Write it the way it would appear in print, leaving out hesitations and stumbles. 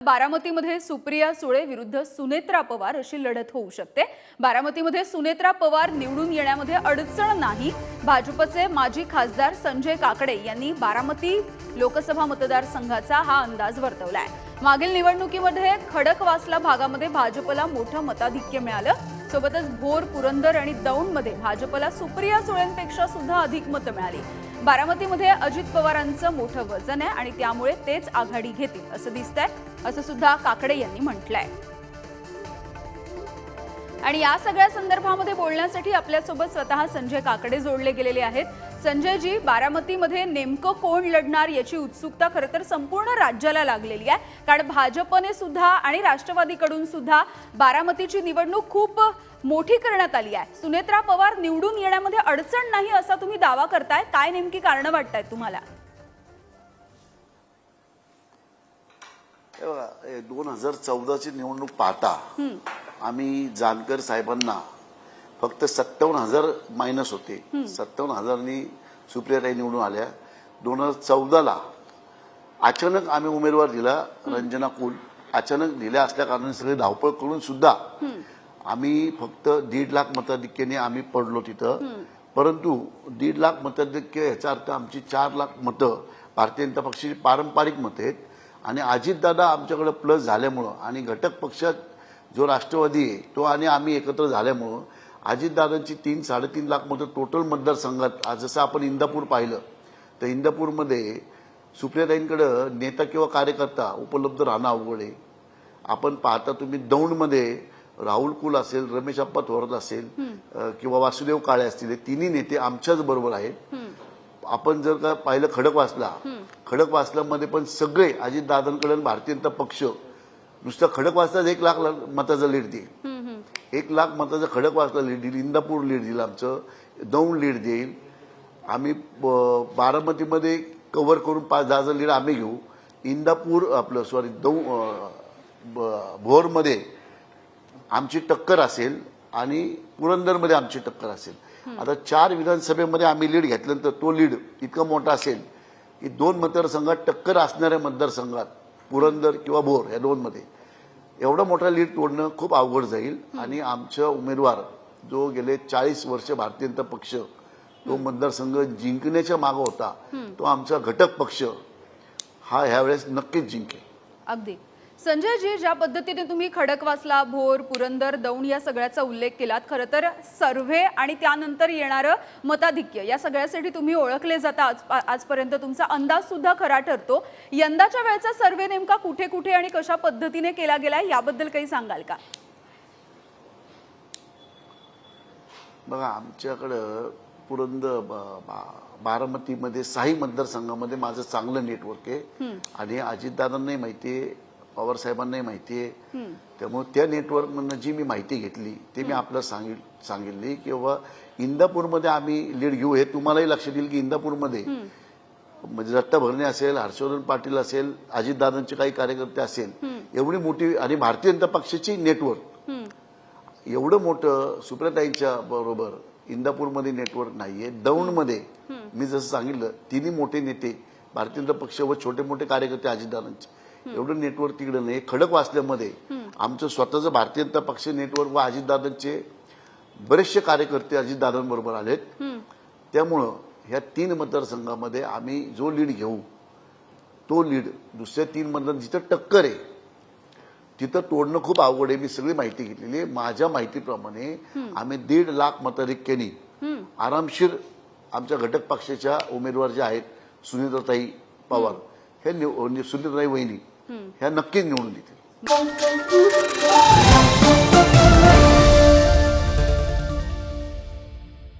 बारामतीमध्ये सुप्रिया सुळे विरुद्ध सुनेत्रा पवार अशी लढत होऊ शकते। बारामतीमध्ये सुनेत्रा पवार निवडून येण्यामध्ये अडचण नाही। भाजपचे माजी खासदार संजय काकडे यांनी बारामती लोकसभा मतदारसंघाचा हा अंदाज वर्तवलाय। मागील निवडणुकीमध्ये खडकवासला भागामध्ये भाजपला मोठं मताधिक्य मिळालं। सोबतच भोर, पुरंदर आणि दौंडमध्ये भाजपला सुप्रिया सुळेंपेक्षा सुद्धा अधिक मतं मिळाली। बारामतीमध्ये अजित पवारांचं मोठं वजन आहे आणि त्यामुळे तेच आघाडी घेतील असं दिसतंय, असं सुद्धा काकडे यांनी म्हटलंय। आणि या सगळ्या संदर्भामध्ये बोलण्यासाठी आपल्यासोबत स्वतः संजय काकडे जोडले गेलेले आहेत। संजयजी, बारामतीमध्ये नेमकं कोण लढणार याची उत्सुकता खरं तर संपूर्ण राज्याला लागलेली आहे, कारण भाजपने सुद्धा आणि राष्ट्रवादीकडून सुद्धा बारामतीची निवडणूक खूप मोठी करण्यात आली आहे। सुनेत्रा पवार निवडून येण्यामध्ये अडचण नाही असा तुम्ही दावा करताय, काय नेमकी कारणं वाटतायत तुम्हाला? 2014ची निवडणूक पाहता आम्ही जानकर साहेबांना फक्त 57,000 मायनस होते। 57,000नी सुप्रियाताई निवडून आल्या। 2014ला अचानक आम्ही उमेदवार दिला, रंजना कुल अचानक दिल्या असल्या कारणाने सगळे धावपळ करून सुद्धा आम्ही फक्त 1.5 लाख मताधिक्याने आम्ही पडलो तिथं। परंतु 1.5 लाख मताधिक्य याचा अर्थ आमची 4 लाख मतं भारतीय जनता पक्षाची पारंपरिक मतं आहेत आणि अजितदादा आमच्याकडे प्लस झाल्यामुळं आणि घटक पक्षात जो राष्ट्रवादी आहे तो आणि आम्ही एकत्र झाल्यामुळं अजितदादांची 3-3.5 लाख मतं टोटल मतदारसंघात। आज जसं आपण इंदापूर पाहिलं तर इंदापूरमध्ये सुप्रियाताईंकडे नेता किंवा कार्यकर्ता उपलब्ध राहणं अवघड आहे। आपण पाहता तुम्ही दौंडमध्ये राहुल कुल असेल, रमेश अप्पा थोरात असेल किंवा वासुदेव काळे असतील, तिन्ही नेते आमच्याच बरोबर आहेत। आपण जर का पाहिलं खडकवासल्यामध्ये पण सगळे अजितदादांकडे भारतीय जनता पक्ष नुसतं खडकवासलाच 1 लाख मताचा लीड देईल। 1 लाख मताचा खडकवासला लीड देईल, इंदापूर लीड देईल, आमचं दौंड लीड देईल। आम्ही बारामतीमध्ये कव्हर करून 5-10 लीड आम्ही घेऊ। इंदापूर आपलं भोरमध्ये आमची टक्कर असेल आणि पुरंदरमध्ये आमची टक्कर असेल। आता 4 विधानसभेमध्ये आम्ही लीड घेतल्यानंतर तो लीड इतका मोठा असेल की 2 मतदारसंघात टक्कर असणाऱ्या मतदारसंघात पुरंदर किंवा भोर या 2 मध्ये एवढा मोठा लीड तोडणं खूप अवघड जाईल। आणि आमचा उमेदवार जो गेले 40 वर्ष भारतीय जनता पक्ष तो मतदारसंघ जिंकण्याच्या मागे होता, तो आमचा घटक पक्ष हा ह्यावेळेस नक्कीच जिंकेल। अगदी संजयजी, ज्या पद्धतीने तुम्ही खडकवासला, भोर, पुरंदर, दौंड या सगळ्याचा उल्लेख केलात, खरं तर सर्व्हे आणि त्यानंतर येणारं मताधिक्य या सगळ्यासाठी तुम्ही ओळखले जाता। आजपर्यंत तुमचा अंदाज सुद्धा खरा ठरतो। यंदाच्या वेळचा सर्व्हे नेमका कुठे कुठे आणि कशा पद्धतीने केला गेलाय याबद्दल काही सांगाल का? बघा, आमच्याकडं पुरंदर बारामतीमध्ये 6 मतदारसंघामध्ये माझं चांगलं नेटवर्क आहे आणि अजितदादांनाही माहिती आहे, पवार साहेबांनाही माहिती आहे। त्यामुळे त्या नेटवर्कमधनं जी मी माहिती घेतली ते मी आपल्याला सांगितली किंवा इंदापूरमध्ये आम्ही लीड घेऊ। हे तुम्हालाही लक्षात येईल की इंदापूरमध्ये म्हणजे दत्ता भरणे असेल, हर्षवर्धन पाटील असेल, अजितदादांचे काही कार्यकर्ते असेल, एवढी मोठी आणि भारतीय जनता पक्षाची नेटवर्क एवढं मोठं सुप्रियाताईंच्या बरोबर इंदापूरमध्ये नेटवर्क नाहीये। दौंडमध्ये मी जसं सांगितलं तिन्ही मोठे नेते भारतीय जनता पक्ष व छोटे मोठे कार्यकर्ते अजितदादांचे, एवढं नेटवर्क तिकडे नाही। खडकवासल्यामध्ये आमचं स्वतःचं भारतीय जनता पक्ष नेटवर्क व अजितदादांचे बरेचसे कार्यकर्ते अजितदादांबरोबर आलेत। त्यामुळं ह्या 3 मतदारसंघामध्ये आम्ही जो लीड घेऊ तो लीड दुसऱ्या 3 मतदार जिथं टक्कर आहे तिथं तोडणं खूप अवघड आहे। मी सगळी माहिती घेतलेली आहे। माझ्या माहितीप्रमाणे आम्ही 1.5 लाख मताधिक्याने आरामशीर आमच्या घटक पक्षाच्या उमेदवार जे आहेत सुनेत्राताई पवार ह्या सुनेत्राताई वहिनी ह्या नक्कीच निवडून येतील।